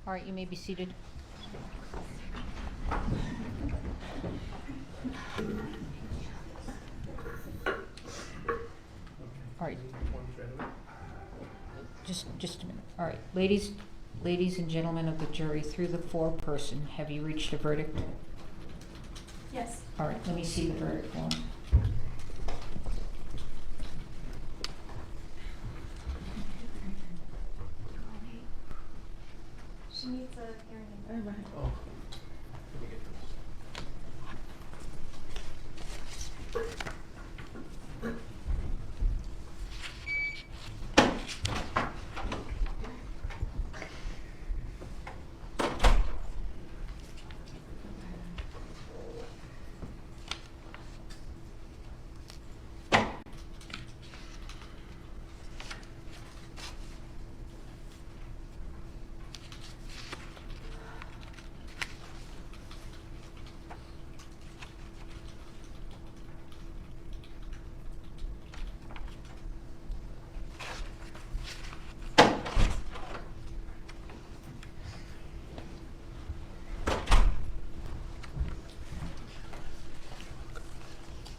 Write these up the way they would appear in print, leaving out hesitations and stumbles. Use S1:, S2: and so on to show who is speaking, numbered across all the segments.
S1: All right, you may be seated. All right. Just a minute. All right, ladies and gentlemen of the jury, through the foreperson, have you reached a verdict?
S2: Yes.
S1: All right, let me see the verdict form.
S2: She needs a hearing aid.
S3: Oh.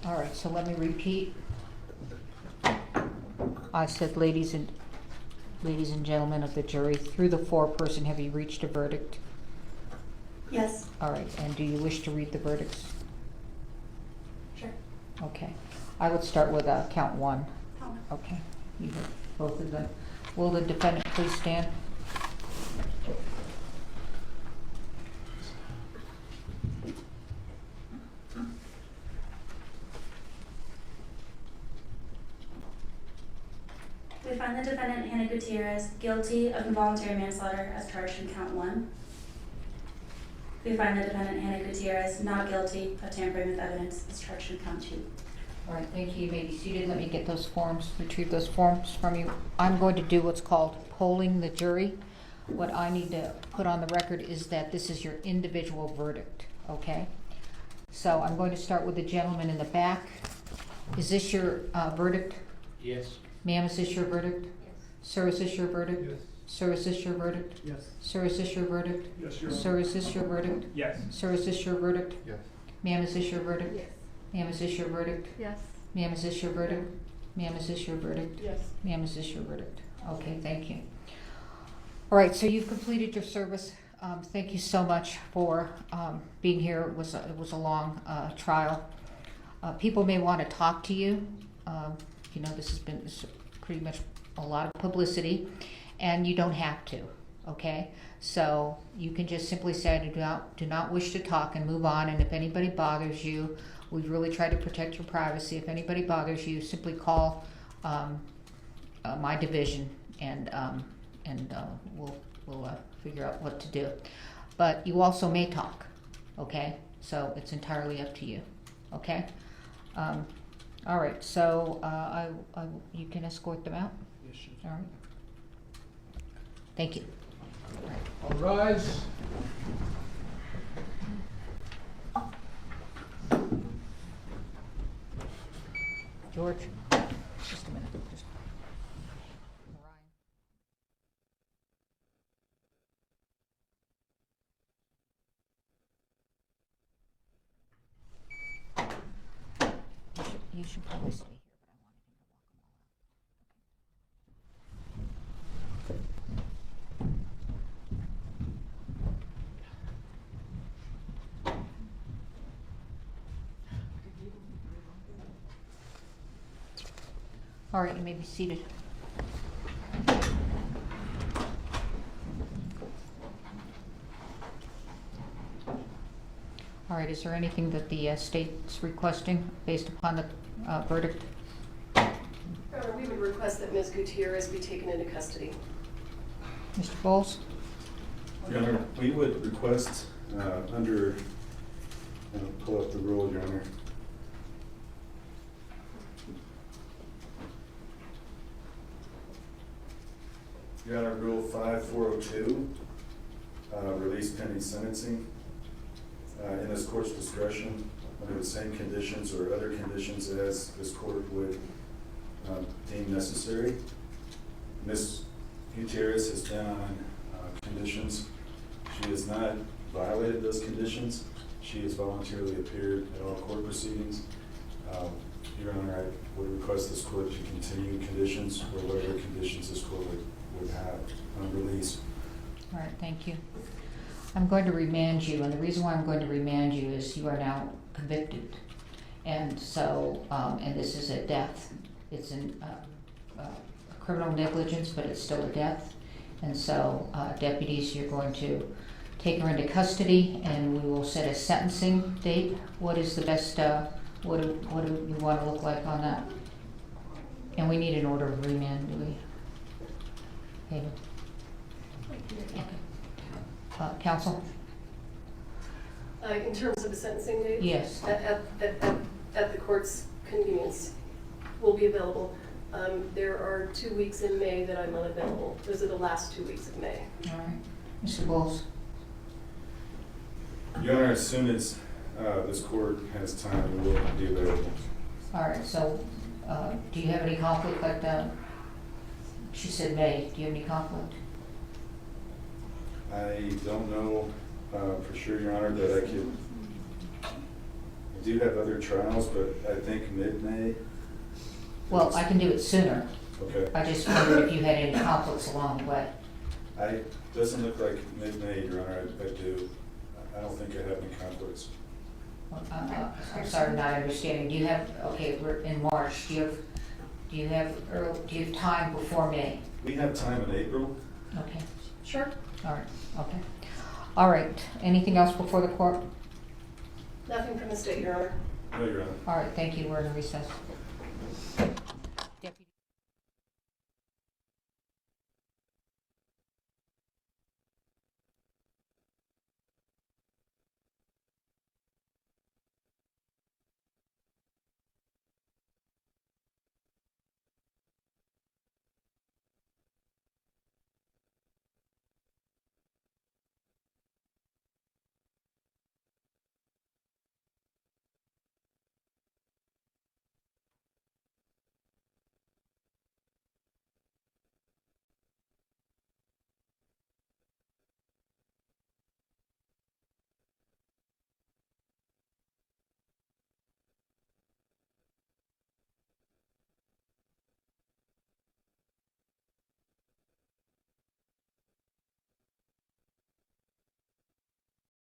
S1: All right, so let me repeat. I said, ladies and gentlemen of the jury, through the foreperson, have you reached a verdict?
S2: Yes.
S1: All right, and do you wish to read the verdicts?
S2: Sure.
S1: Okay. I would start with count one.
S2: Count one.
S1: Okay, you heard both of them. Will the defendant please stand?
S2: We find the defendant, Hannah Gutierrez, guilty of involuntary manslaughter as charged in count one. We find the defendant, Hannah Gutierrez, not guilty of tampering with evidence as charged in count two.
S1: All right, thank you. You may be seated. Let me get those forms, retrieve those forms from you. I'm going to do what's called polling the jury. What I need to put on the record is that this is your individual verdict, okay? So I'm going to start with the gentleman in the back. Is this your verdict?
S3: Yes.
S1: Ma'am, is this your verdict?
S2: Yes.
S1: Sir, is this your verdict?
S3: Yes.
S1: Sir, is this your verdict?
S3: Yes.
S1: Sir, is this your verdict?
S3: Yes, Your Honor.
S1: Sir, is this your verdict?
S3: Yes.
S1: Sir, is this your verdict?
S3: Yes.
S1: Ma'am, is this your verdict?
S2: Yes.
S1: Ma'am, is this your verdict?
S2: Yes.
S1: Ma'am, is this your verdict? Ma'am, is this your verdict?
S2: Yes.
S1: Ma'am, is this your verdict? Okay, thank you. All right, so you've completed your service. Thank you so much for being here. It was a long trial. People may want to talk to you. You know, this has been pretty much a lot of publicity, and you don't have to. Okay, so you can just simply say, I do not wish to talk, and move on. And if anybody bothers you, we've really tried to protect your privacy. If anybody bothers you, simply call my division, and we'll figure out what to do. But you also may talk, okay? So it's entirely up to you, okay? All right, so you can escort them out?
S3: Yes, sure.
S1: All right. Thank you.
S3: All rise.
S1: George, just a minute. Just you should probably stay here, but I wanted him to walk them all out. All right, you may be seated. All right, is there anything that the state's requesting based upon the verdict?
S4: Your Honor, we would request that Ms. Gutierrez be taken into custody.
S1: Mr. Bowles?
S5: Your Honor, we would request under, pull up the rule, Your Honor. Your Honor, Rule 5402, release pending sentencing. In this court's discretion, under the same conditions or other conditions as this court would deem necessary. Ms. Gutierrez has been on conditions She has not violated those conditions. She has voluntarily appeared at all court proceedings. Your Honor, I would request this court to continue conditions or whatever conditions this court would have on release.
S1: All right, thank you. I'm going to remand you, and the reason why I'm going to remand you is you are now convicted. And so, and this is a death. It's a criminal negligence, but it's still a death. And so, deputies, you're going to take her into custody, and we will set a sentencing date. What is the best, what do you want to look like on that? And we need an order of remand, do we? Haven? Okay. Counsel?
S4: In terms of a sentencing date?
S1: Yes.
S4: At the court's convenience, will be available. There are 2 weeks in May that I'm unavailable. Those are the last 2 weeks of May.
S1: All right. Mr. Bowles?
S5: Your Honor, as soon as this court has time, we will be available.
S1: All right, so, do you have any conflict like that? She said May. Do you have any conflict?
S5: I don't know for sure, Your Honor, that I do have other trials, but I think mid-May.
S1: Well, I can do it sooner.
S5: Okay.
S1: I just wondered if you had any conflicts along the way.
S5: Doesn't look like mid-May, Your Honor, I do. I don't think I have any conflicts.
S1: I'm sorry, not understanding. Do you have, okay, we're in March. Do you have time before May?
S5: We have time in April.
S1: Okay,
S4: Sure.
S1: all right, okay. All right, anything else before the court?
S4: Nothing from the state, Your Honor.
S5: No, Your Honor.
S1: All right, thank you. We're in recess.